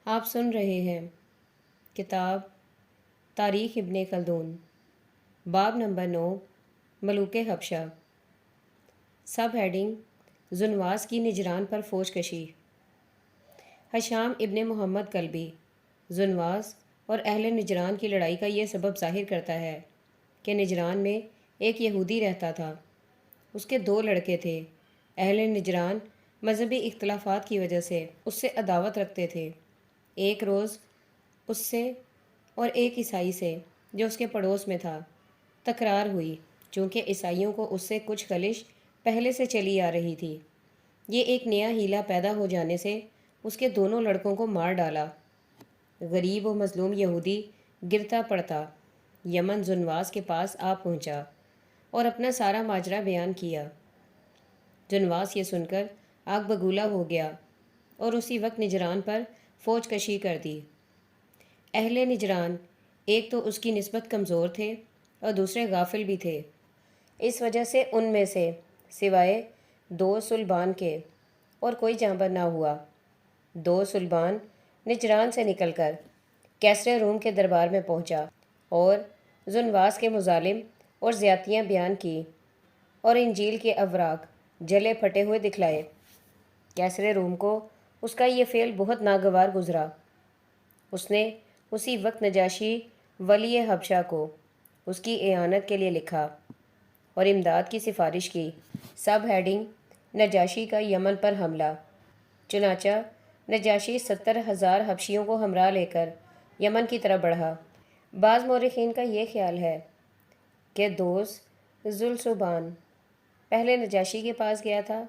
آپ سن رہے ہیں کتاب تاریخ ابن خلدون، باب نمبر 9، ملوک حبشہ۔ سب ہیڈنگ: زنواس کی نجران پر فوج کشی۔ ہشام ابن محمد کلبی زنواس اور اہل نجران کی لڑائی کا یہ سبب ظاہر کرتا ہے کہ نجران میں ایک یہودی رہتا تھا۔ اس کے 2 لڑکے تھے۔ اہل نجران مذہبی اختلافات کی وجہ سے اس سے عداوت رکھتے تھے۔ ایک روز اس سے اور ایک عیسائی سے جو اس کے پڑوس میں تھا تکرار ہوئی، چونکہ عیسائیوں کو اس سے کچھ خلش پہلے سے چلی آ رہی تھی۔ یہ ایک نیا ہیلا پیدا ہو جانے سے اس کے دونوں لڑکوں کو مار ڈالا۔ غریب و مظلوم یہودی گرتا پڑتا یمن زنواس کے پاس آ پہنچا اور اپنا سارا ماجرا بیان کیا۔ زنواس یہ سن کر آگ بگولا ہو گیا اور اسی وقت نجران پر فوج کشی کر دی۔ اہل نجران ایک تو اس کی نسبت کمزور تھے اور دوسرے غافل بھی تھے۔ اس وجہ سے ان میں سے سوائے 2 صلبان کے اور کوئی جانبر نہ ہوا۔ 2 صلبان نجران سے نکل کر کیسر روم کے دربار میں پہنچا اور زنواس کے مظالم اور زیادتیاں بیان کی اور انجیل کے اوراق جلے پھٹے ہوئے دکھلائے۔ کیسر روم کو اس کا یہ فعل بہت ناگوار گزرا۔ اس نے اسی وقت نجاشی ولی حبشہ کو اس کی اعانت کے لیے لکھا اور امداد کی سفارش کی۔ سب ہیڈنگ: نجاشی کا یمن پر حملہ۔ چنانچہ نجاشی 70,000 حبشیوں کو ہمراہ لے کر یمن کی طرف بڑھا۔ بعض مورخین کا یہ خیال ہے کہ دوس ذوالصوبان پہلے نجاشی کے پاس گیا تھا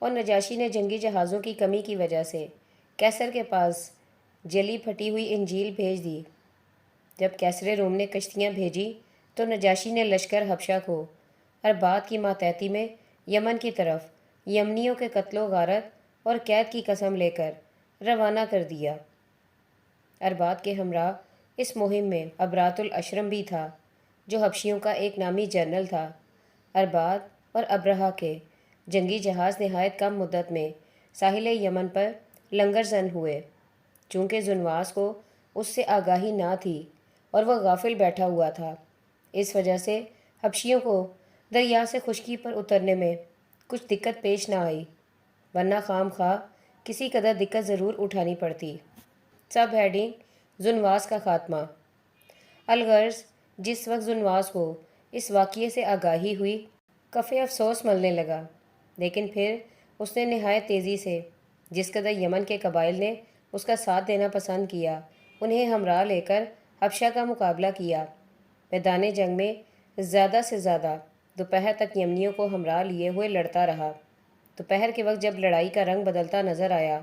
اور نجاشی نے جنگی جہازوں کی کمی کی وجہ سے کیسر کے پاس جلی پھٹی ہوئی انجیل بھیج دی۔ جب کیسر روم نے کشتیاں بھیجی تو نجاشی نے لشکر حبشہ کو اربات کی ماتحتی میں یمن کی طرف یمنیوں کے قتل و غارت اور قید کی قسم لے کر روانہ کر دیا۔ اربات کے ہمراہ اس مہم میں ابرات الاشرم بھی تھا، جو حبشیوں کا ایک نامی جنرل تھا۔ اربات اور ابرہہ کے جنگی جہاز نہایت کم مدت میں ساحل یمن پر لنگر زن ہوئے۔ چونکہ زنواس کو اس سے آگاہی نہ تھی اور وہ غافل بیٹھا ہوا تھا، اس وجہ سے حبشیوں کو دریا سے خشکی پر اترنے میں کچھ دقت پیش نہ آئی، ورنہ خام خواہ کسی قدر دقت ضرور اٹھانی پڑتی۔ سب ہیڈنگ: زنواس کا خاتمہ۔ الغرض جس وقت زنواس کو اس واقعے سے آگاہی ہوئی، کف افسوس ملنے لگا، لیکن پھر اس نے نہایت تیزی سے جس قدر یمن کے قبائل نے اس کا ساتھ دینا پسند کیا، انہیں ہمراہ لے کر حبشہ کا مقابلہ کیا۔ میدان جنگ میں زیادہ سے زیادہ دوپہر تک یمنیوں کو ہمراہ لیے ہوئے لڑتا رہا۔ دوپہر کے وقت جب لڑائی کا رنگ بدلتا نظر آیا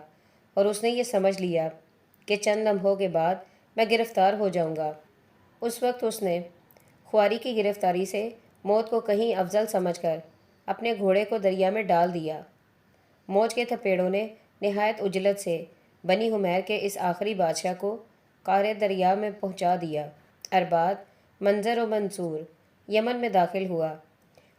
اور اس نے یہ سمجھ لیا کہ چند لمحوں کے بعد میں گرفتار ہو جاؤں گا، اس وقت اس نے خواری کی گرفتاری سے موت کو کہیں افضل سمجھ کر اپنے گھوڑے کو دریا میں ڈال دیا۔ موج کے تھپیڑوں نے نہایت عجلت سے بنی حمیر کے اس آخری بادشاہ کو قعر دریا میں پہنچا دیا۔ اربات منظر و منصور یمن میں داخل ہوا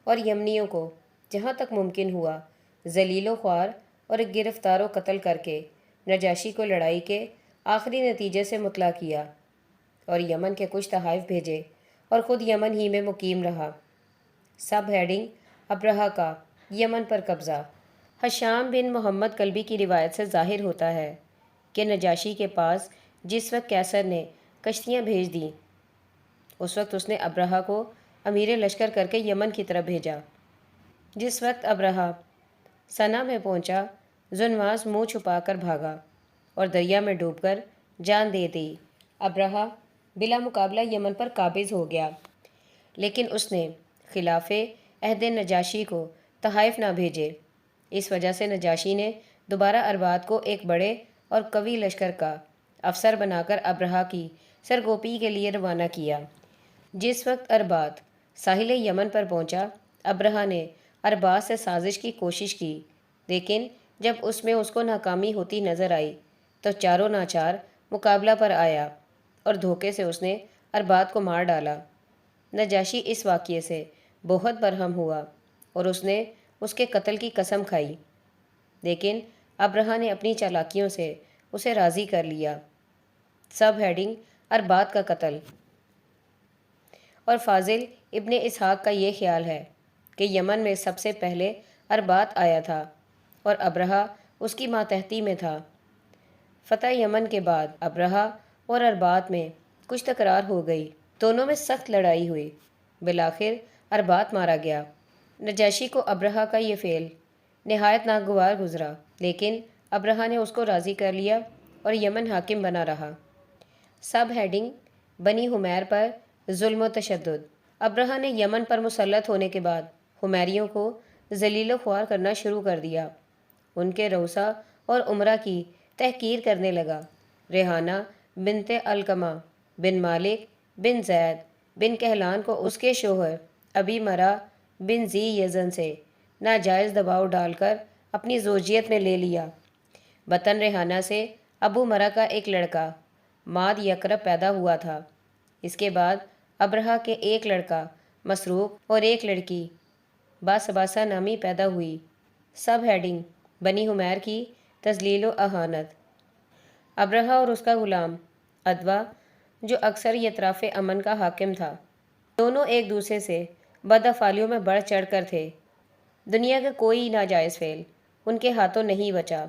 اور یمنیوں کو جہاں تک ممکن ہوا ذلیل و خوار اور گرفتار و قتل کر کے نجاشی کو لڑائی کے آخری نتیجے سے مطلع کیا اور یمن کے کچھ تحائف بھیجے اور خود یمن ہی میں مقیم رہا۔ سب ہیڈنگ: ابرہہ کا یمن پر قبضہ۔ ہشام بن محمد کلبی کی روایت سے ظاہر ہوتا ہے کہ نجاشی کے پاس جس وقت کیسر نے کشتیاں بھیج دیں، اس وقت اس نے ابرہہ کو امیر لشکر کر کے یمن کی طرف بھیجا۔ جس وقت ابرہہ صنع میں پہنچا، زنواس منہ چھپا کر بھاگا اور دریا میں ڈوب کر جان دے دی۔ ابرہہ بلا مقابلہ یمن پر قابض ہو گیا، لیکن اس نے خلاف عہد نجاشی کو تحائف نہ بھیجے۔ اس وجہ سے نجاشی نے دوبارہ اربات کو ایک بڑے اور قوی لشکر کا افسر بنا کر ابرہہ کی سرگوپی کے لیے روانہ کیا۔ جس وقت اربات ساحل یمن پر پہنچا، ابرہہ نے اربات سے سازش کی کوشش کی، لیکن جب اس میں اس کو ناکامی ہوتی نظر آئی تو چاروں ناچار مقابلہ پر آیا اور دھوکے سے اس نے اربات کو مار ڈالا۔ نجاشی اس واقعے سے بہت برہم ہوا اور اس نے اس کے قتل کی قسم کھائی، لیکن ابرہہ نے اپنی چالاکیوں سے اسے راضی کر لیا۔ سب ہیڈنگ اربات کا قتل۔ اور فاضل ابن اسحاق کا یہ خیال ہے کہ یمن میں سب سے پہلے اربات آیا تھا اور ابرہہ اس کی ماتحتی میں تھا۔ فتح یمن کے بعد ابرہہ اور اربات میں کچھ تکرار ہو گئی، دونوں میں سخت لڑائی ہوئی، بالآخر اربات مارا گیا۔ نجاشی کو ابرہہ کا یہ فعل نہایت ناگوار گزرا، لیکن ابرہہ نے اس کو راضی کر لیا اور یمن حاکم بنا رہا۔ سب ہیڈنگ بنی حمیر پر ظلم و تشدد۔ ابرہہ نے یمن پر مسلط ہونے کے بعد حمیریوں کو ذلیل و خوار کرنا شروع کر دیا، ان کے روثہ اور امرا کی تحقیر کرنے لگا۔ ریحانہ بنت علقمہ بن مالک بن زید بن کہلان کو اس کے شوہر ابی مرہ بن ذی یزن سے ناجائز دباؤ ڈال کر اپنی زوجیت میں لے لیا۔ بطن ریحانہ سے ابو مرہ کا ایک لڑکا ماد یکرب پیدا ہوا تھا۔ اس کے بعد ابرہہ کے ایک لڑکا مسروق اور ایک لڑکی باسباسا نامی پیدا ہوئی۔ سب ہیڈنگ بنی حمیر کی تذلیل و اہانت۔ ابرہہ اور اس کا غلام ادوا، جو اکثر اطراف امن کا حاکم تھا، دونوں ایک دوسرے سے بدافعالیوں میں بڑھ چڑھ کر تھے۔ دنیا کا کوئی ناجائز فعل ان کے ہاتھوں نہیں بچا۔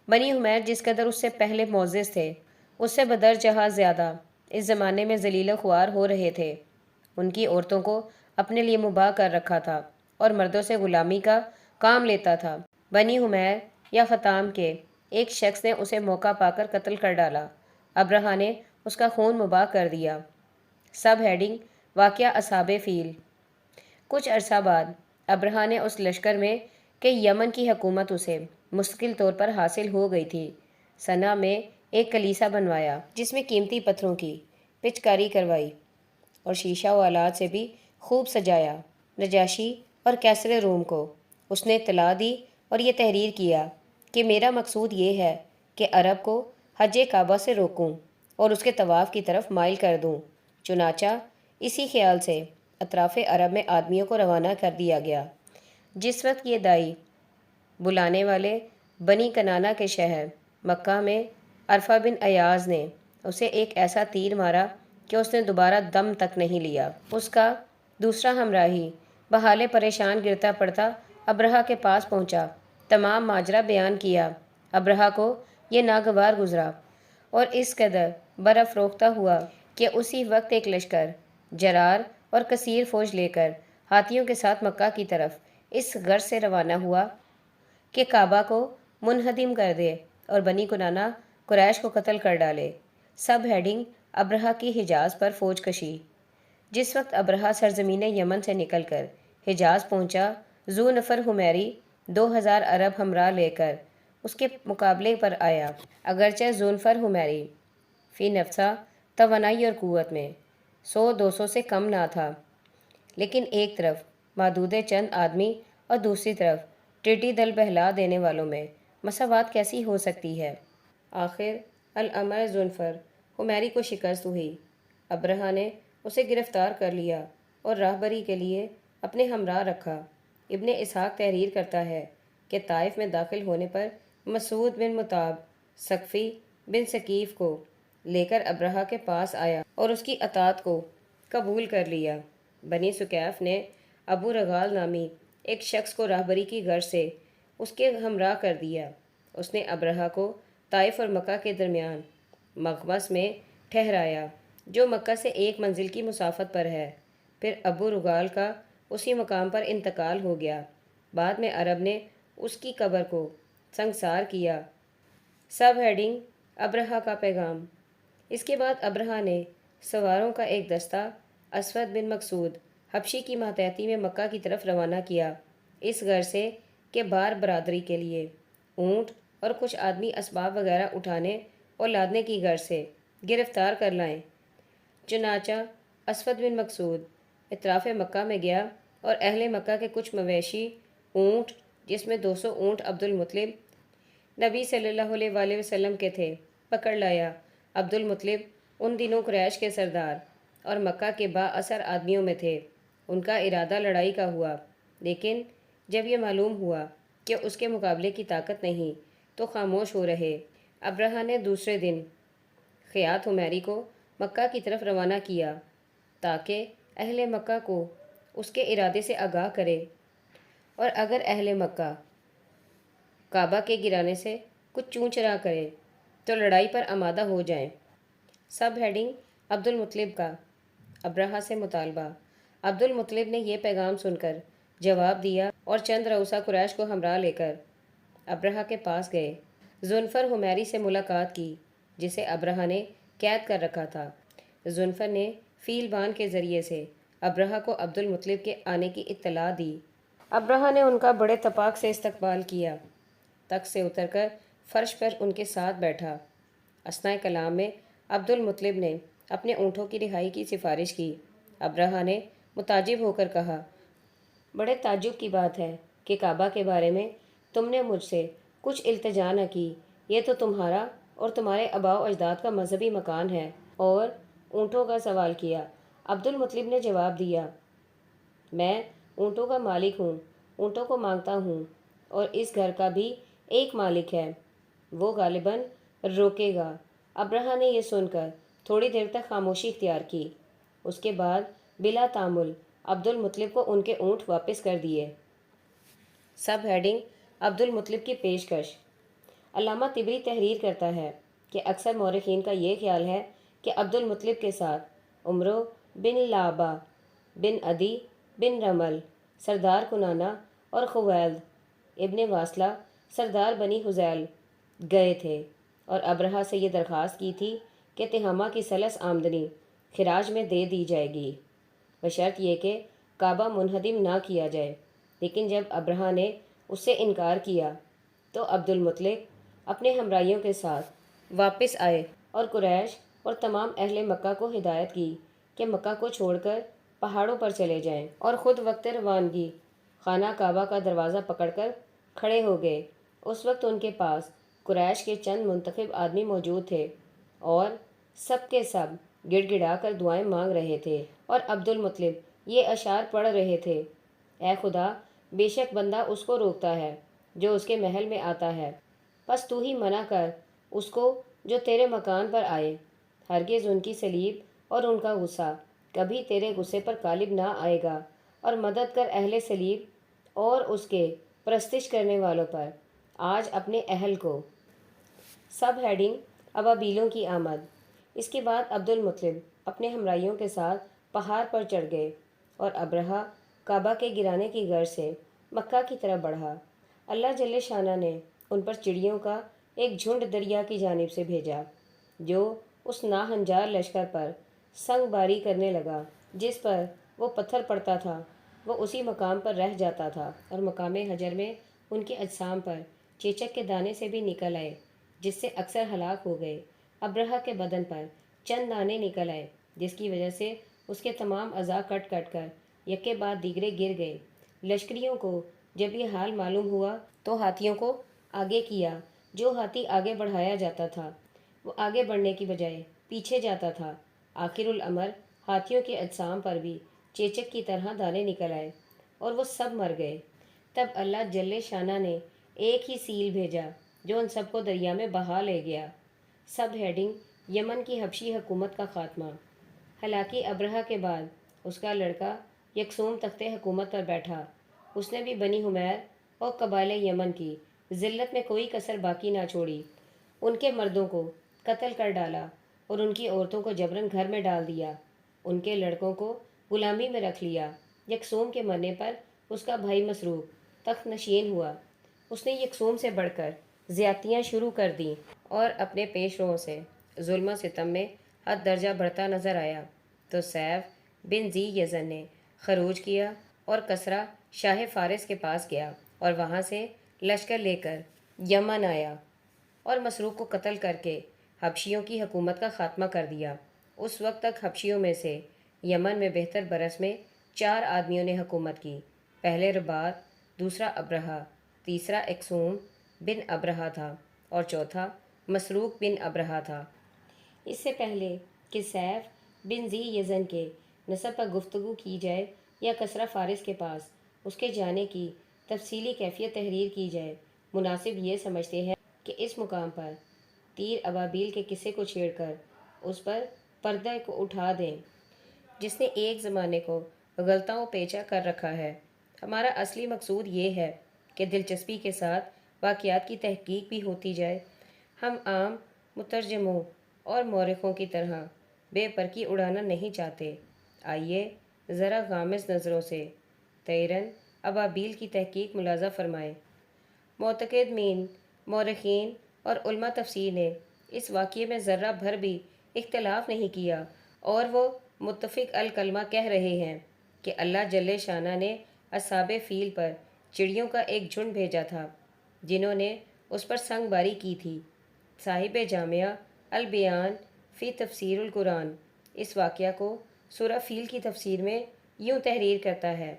بنی حمیر جس قدر اس سے پہلے معزز تھے، اس سے بدرجہ زیادہ اس زمانے میں ذلیل و خوار ہو رہے تھے۔ ان کی عورتوں کو اپنے لیے مباح کر رکھا تھا اور مردوں سے غلامی کا کام لیتا تھا۔ بنی حمیر یا خطام کے ایک شخص نے اسے موقع پا کر قتل کر ڈالا۔ ابرہہ نے اس کا خون مباح کر دیا۔ سب ہیڈنگ واقعہ اصحاب فیل۔ کچھ عرصہ بعد ابرہہ نے اس لشکر میں کہ یمن کی حکومت اسے مستقل طور پر حاصل ہو گئی تھی، صنعا میں ایک کلیسا بنوایا جس میں قیمتی پتھروں کی پچکاری کروائی اور شیشہ و آلات سے بھی خوب سجایا۔ نجاشی اور کیسر روم کو اس نے اطلاع دی اور یہ تحریر کیا کہ میرا مقصود یہ ہے کہ عرب کو حج کعبہ سے روکوں اور اس کے طواف کی طرف مائل کر دوں۔ چنانچہ اسی خیال سے اطراف عرب میں آدمیوں کو روانہ کر دیا گیا۔ جس وقت یہ دائی بلانے والے بنی کنانہ کے شہر مکہ میں عرفہ بن ایاز نے اسے ایک ایسا تیر مارا کہ اس نے دوبارہ دم تک نہیں لیا۔ اس کا دوسرا ہمراہی بحال پریشان گرتا پڑتا ابرہہ کے پاس پہنچا، تمام ماجرا بیان کیا۔ ابرہہ کو یہ ناگوار گزرا اور اس قدر برافروختہ ہوا کہ اسی وقت ایک لشکر جرار اور کثیر فوج لے کر ہاتھیوں کے ساتھ مکہ کی طرف اس غرض سے روانہ ہوا کہ کعبہ کو منہدم کر دے اور بنی کنانہ قریش کو قتل کر ڈالے۔ سب ہیڈنگ ابرہہ کی حجاز پر فوج کشی۔ جس وقت ابرہہ سرزمین یمن سے نکل کر حجاز پہنچا، ذو نفر حمیری 2000 عرب ہمراہ لے کر اس کے مقابلے پر آیا۔ اگرچہ ذو نفر حمیری فی نفسہ توانائی اور قوت میں 100-200 سے کم نہ تھا، لیکن ایک طرف محدود چند آدمی اور دوسری طرف ٹیٹی دل بہلا دینے والوں میں مساوات کیسی ہو سکتی ہے؟ آخر الامر ذو نفر حمیری کو شکست ہوئی۔ ابرہہ نے اسے گرفتار کر لیا اور راہبری کے لیے اپنے ہمراہ رکھا۔ ابن اسحاق تحریر کرتا ہے کہ طائف میں داخل ہونے پر مسعود بن مطاب ثقفی بن ثقیف کو لے کر ابرہہ کے پاس آیا اور اس کی اطاعت کو قبول کر لیا۔ بنی ثقیف نے ابو رغال نامی ایک شخص کو راہبری کی غرض سے اس کے ہمراہ کر دیا۔ اس نے ابرہہ کو طائف اور مکہ کے درمیان مغمس میں ٹھہرایا، جو مکہ سے 1 منزل کی مسافت پر ہے۔ پھر ابو رغال کا اسی مقام پر انتقال ہو گیا۔ بعد میں عرب نے اس کی قبر کو سنگسار کیا۔ سب ہیڈنگ ابرہہ کا پیغام۔ اس کے بعد ابرہہ نے سواروں کا ایک دستہ اسود بن مقصود حبشی کی ماتحتی میں مکہ کی طرف روانہ کیا، اس غرض سے کہ بار برادری کے لیے اونٹ اور کچھ آدمی اسباب وغیرہ اٹھانے اور لادنے کی غرض سے گرفتار کر لائیں۔ چنانچہ اسود بن مقصود اطراف مکہ میں گیا اور اہل مکہ کے کچھ مویشی اونٹ، جس میں 200 اونٹ عبد المطلب نبی صلی اللہ علیہ وآلہ وسلم کے تھے، پکڑ لایا۔ عبد المطلب ان دنوں قریش کے سردار اور مکہ کے با اثر آدمیوں میں تھے۔ ان کا ارادہ لڑائی کا ہوا، لیکن جب یہ معلوم ہوا کہ اس کے مقابلے کی طاقت نہیں تو خاموش ہو رہے۔ ابرہہ نے دوسرے دن خیاط حمیری کو مکہ کی طرف روانہ کیا تاکہ اہل مکہ کو اس کے ارادے سے آگاہ کرے، اور اگر اہل مکہ کعبہ کے گرانے سے کچھ چوں چرا کرے تو لڑائی پر آمادہ ہو جائیں۔ سب ہیڈنگ: عبد المطلب کا ابرہہ سے مطالبہ۔ عبد المطلب نے یہ پیغام سن کر جواب دیا اور چند رؤسا قریش کو ہمراہ لے کر ابرہہ کے پاس گئے۔ ذوالفقار حمیری سے ملاقات کی جسے ابرہہ نے قید کر رکھا تھا۔ ذوالفقار نے فیل بان کے ذریعے سے ابرہہ کو عبد المطلب کے آنے کی اطلاع دی۔ ابرہہ نے ان کا بڑے تپاک سے استقبال کیا، تخت سے اتر کر فرش پر ان کے ساتھ بیٹھا۔ اثناء کلام میں عبد المطلب نے اپنے اونٹوں کی رہائی کی سفارش کی۔ ابرہہ نے متعجب ہو کر کہا، بڑے تعجب کی بات ہے کہ کعبہ کے بارے میں تم نے مجھ سے کچھ التجا نہ کی، یہ تو تمہارا اور تمہارے آباء و اجداد کا مذہبی مکان ہے، اور اونٹوں کا سوال کیا۔ عبد المطلب نے جواب دیا، میں اونٹوں کا مالک ہوں، اونٹوں کو مانگتا ہوں، اور اس گھر کا بھی ایک مالک ہے، وہ غالباً روکے گا۔ ابرہہ نے یہ سن کر تھوڑی دیر تک خاموشی اختیار کی، اس کے بعد بلا تامل عبد المطلب کو ان کے اونٹ واپس کر دیے۔ سب ہیڈنگ: عبد المطلب کی پیشکش۔ علامہ طبری تحریر کرتا ہے کہ اکثر مورخین کا یہ خیال ہے کہ عبد المطلب کے ساتھ عمرو بن لعبہ بن عدی بن رمل سردار کنانہ اور خویلد ابن واصلہ سردار بنی حذیل گئے تھے، اور ابرہہ سے یہ درخواست کی تھی کہ تہامہ کی سلس آمدنی خراج میں دے دی جائے گی، بشرط یہ کہ کعبہ منہدم نہ کیا جائے۔ لیکن جب ابرہہ نے اس سے انکار کیا تو عبد المطلب اپنے ہمراہیوں کے ساتھ واپس آئے اور قریش اور تمام اہل مکہ کو ہدایت کی کہ مکہ کو چھوڑ کر پہاڑوں پر چلے جائیں، اور خود وقت روانگی خانہ کعبہ کا دروازہ پکڑ کر کھڑے ہو گئے۔ اس وقت ان کے پاس قریش کے چند منتخب آدمی موجود تھے اور سب کے سب گڑ گڑا کر دعائیں مانگ رہے تھے، اور عبد المطلب یہ اشعار پڑھ رہے تھے، اے خدا، بے شک بندہ اس کو روکتا ہے جو اس کے محل میں آتا ہے، پس تو ہی منع کر اس کو جو تیرے مکان پر آئے، ہرگز ان کی سلیب اور ان کا غصہ کبھی تیرے غصے پر غالب نہ آئے گا، اور مدد کر اہل سلیب اور اس کے پرستش کرنے والوں پر آج اپنے اہل کو۔ سب ہیڈنگ: ابابیلوں کی آمد۔ اس کے بعد عبد المطلب اپنے ہمراہیوں کے ساتھ پہاڑ پر چڑھ گئے اور ابرہہ کعبہ کے گرانے کی غرض سے مکہ کی طرف بڑھا۔ اللہ جل شانہ نے ان پر چڑیوں کا ایک جھنڈ دریا کی جانب سے بھیجا جو اس ناہنجار لشکر پر سنگ باری کرنے لگا، جس پر وہ پتھر پڑتا تھا وہ اسی مقام پر رہ جاتا تھا، اور مقام حجر میں ان کے اجسام پر چیچک کے دانے سے بھی نکل آئے جس سے اکثر ہلاک ہو گئے۔ ابرہہ کے بدن پر چند دانے نکل آئے جس کی وجہ سے اس کے تمام اعضاء کٹ کٹ کر یکے بعد دیگرے گر گئے۔ لشکریوں کو جب یہ حال معلوم ہوا تو ہاتھیوں کو آگے کیا، جو ہاتھی آگے بڑھایا جاتا تھا وہ آگے بڑھنے کی بجائے پیچھے جاتا تھا۔ آخر الامر ہاتھیوں کے اجسام پر بھی چیچک کی طرح دانے نکل آئے اور وہ سب مر گئے۔ تب اللہ جل شانہ نے ایک ہی سیل بھیجا جو ان سب کو دریا میں بہا لے گیا۔ سب ہیڈنگ: یمن کی حبشی حکومت کا خاتمہ۔ ہلاکی ابرہہ کے بعد اس کا لڑکا یکسوم تخت حکومت پر بیٹھا۔ اس نے بھی بنی حمیر اور قبائل یمن کی ذلت میں کوئی کسر باقی نہ چھوڑی، ان کے مردوں کو قتل کر ڈالا اور ان کی عورتوں کو جبراً گھر میں ڈال دیا، ان کے لڑکوں کو غلامی میں رکھ لیا۔ یکسوم کے مرنے پر اس کا بھائی مسروق تخت نشین ہوا۔ اس نے یکسوم سے بڑھ کر زیادتیاں شروع کر دیں اور اپنے پیش روؤں سے ظلم و ستم میں حد درجہ بڑھتا نظر آیا، تو سیف بن ذی یزن نے خروج کیا اور کسریٰ شاہ فارس کے پاس گیا اور وہاں سے لشکر لے کر یمن آیا اور مسروق کو قتل کر کے حبشیوں کی حکومت کا خاتمہ کر دیا۔ اس وقت تک حبشیوں میں سے یمن میں بہتر برس میں 4 آدمیوں نے حکومت کی۔ پہلے رباط، دوسرا ابرہہ، تیسرا یکسوم بن ابرہہ تھا اور چوتھا مسروق بن ابرہہ تھا۔ اس سے پہلے کہ سیف بن ذی یزن کے نسب پر گفتگو کی جائے یا کسریٰ فارس کے پاس اس کے جانے کی تفصیلی کیفیت تحریر کی جائے، مناسب یہ سمجھتے ہیں کہ اس مقام پر تیر ابابیل کے قصے کو چھیڑ کر اس پر پردہ کو اٹھا دیں جس نے ایک زمانے کو غلطاں و پیچا کر رکھا ہے۔ ہمارا اصلی مقصود یہ ہے کہ دلچسپی کے ساتھ واقعات کی تحقیق بھی ہوتی جائے۔ ہم عام مترجموں اور مورخوں کی طرح بے پرکی اڑانا نہیں چاہتے۔ آئیے ذرا غامض نظروں سے طیرن ابابیل کی تحقیق ملاحظہ فرمائیں۔ معتقد مین، مورخین اور علماء تفسیر نے اس واقعے میں ذرہ بھر بھی اختلاف نہیں کیا، اور وہ متفق الکلمہ کہہ رہے ہیں کہ اللہ جل شانہ نے اصحاب فیل پر چڑیوں کا ایک جھنڈ بھیجا تھا جنہوں نے اس پر سنگ باری کی تھی۔ صاحب جامعہ البیان فی تفسیر القرآن اس واقعہ کو سورہ فیل کی تفسیر میں یوں تحریر کرتا ہے: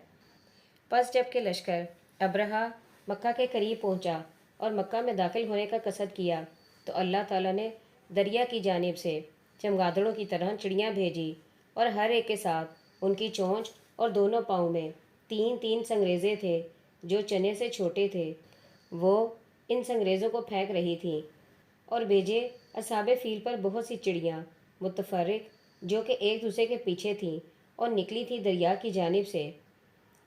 پس جب کہ لشکر ابرہہ مکہ کے قریب پہنچا اور مکہ میں داخل ہونے کا قصد کیا تو اللہ تعالیٰ نے دریا کی جانب سے چمگادڑوں کی طرح چڑیاں بھیجی، اور ہر ایک کے ساتھ ان کی چونچ اور دونوں پاؤں میں 3 سنگریزے تھے جو چنے سے چھوٹے تھے۔ وہ ان سنگریزوں کو پھینک رہی تھیں اور بھیجے اصحاب فیل پر بہت سی چڑیاں متفرق جو کہ ایک دوسرے کے پیچھے تھیں اور نکلی تھی دریا کی جانب سے،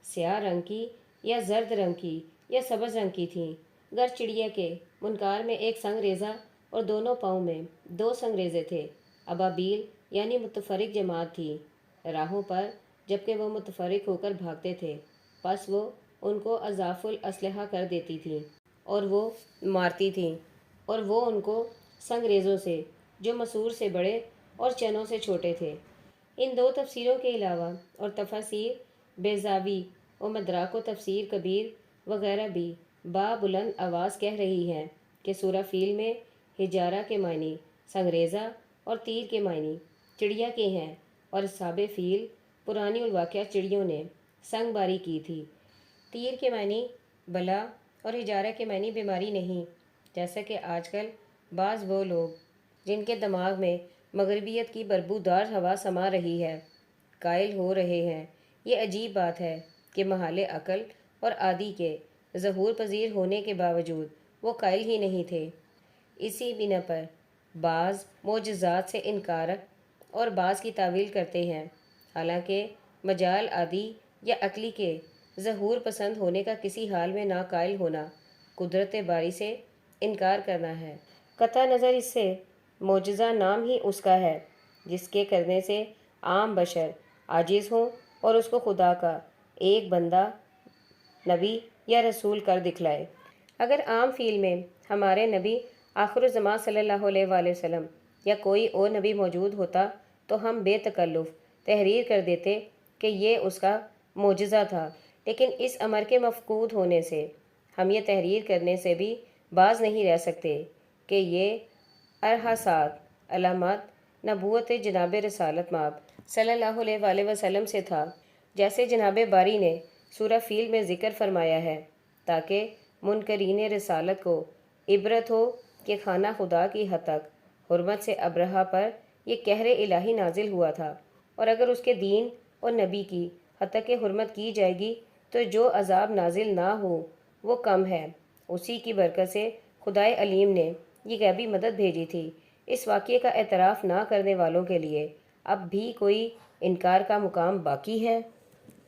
سیاہ رنگ کی یا زرد رنگ کی یا سبز رنگ کی تھیں۔ گر چڑیا کے منکار میں ایک سنگریزہ اور دونوں پاؤں میں 2 سنگریزے تھے۔ ابابیل یعنی متفرق جماعت تھی راہوں پر، جبکہ وہ متفرق ہو کر بھاگتے تھے، پس وہ ان کو اضعاف الاسلحہ کر دیتی تھیں اور وہ مارتی تھیں، اور وہ ان کو سنگریزوں سے جو مسور سے بڑے اور چنوں سے چھوٹے تھے۔ ان 2 تفسیروں کے علاوہ اور تفاسیر بیضاوی و مدراک و تفسیر کبیر وغیرہ بھی بلند آواز کہہ رہی ہیں کہ سورہ فیل میں حجارہ کے معنی سنگریزہ اور تیر کے معنی چڑیا کے ہیں، اور اصحاب فیل پرانی الواقعہ چڑیوں نے سنگ باری کی تھی۔ تیر کے معنی بلا اور حجارہ کے معنی بیماری نہیں، جیسا کہ آج کل بعض وہ لوگ جن کے دماغ میں مغربیت کی بدبودار ہوا سما رہی ہے قائل ہو رہے ہیں۔ یہ عجیب بات ہے کہ محال عقل اور عادی کے ظہور پذیر ہونے کے باوجود وہ قائل ہی نہیں تھے۔ اسی بنا پر بعض معجزات سے انکار اور بعض کی تعویل کرتے ہیں، حالانکہ مجال عادی یا عقلی کے ظہور پسند ہونے کا کسی حال میں نہ قائل ہونا قدرت باری سے انکار کرنا ہے۔ قطع نظر اس سے معجزہ نام ہی اس کا ہے جس کے کرنے سے عام بشر عاجز ہوں اور اس کو خدا کا ایک بندہ، نبی یا رسول کر دکھلائے۔ اگر عام فیل میں ہمارے نبی آخر الزمان صلی اللہ علیہ وآلہ وسلم یا کوئی اور نبی موجود ہوتا تو ہم بے تکلف تحریر کر دیتے کہ یہ اس کا معجزہ تھا، لیکن اس امر کے مفقود ہونے سے ہم یہ تحریر کرنے سے بھی باز نہیں رہ سکتے کہ یہ ارحاسات علامات نبوت جناب رسالت مآب صلی اللہ علیہ وآلہ وسلم سے تھا، جیسے جناب باری نے سورہ فیل میں ذکر فرمایا ہے، تاکہ منکرین رسالت کو عبرت ہو کہ خانہ خدا کی ہتک حرمت سے ابرہہ پر یہ قہر الہی نازل ہوا تھا، اور اگر اس کے دین اور نبی کی ہتک حرمت کی جائے گی تو جو عذاب نازل نہ ہو وہ کم ہے۔ اسی کی برکت سے خدائے علیم نے یہ غیبی مدد بھیجی تھی۔ اس واقعے کا اعتراف نہ کرنے والوں کے لیے اب بھی کوئی انکار کا مقام باقی ہے؟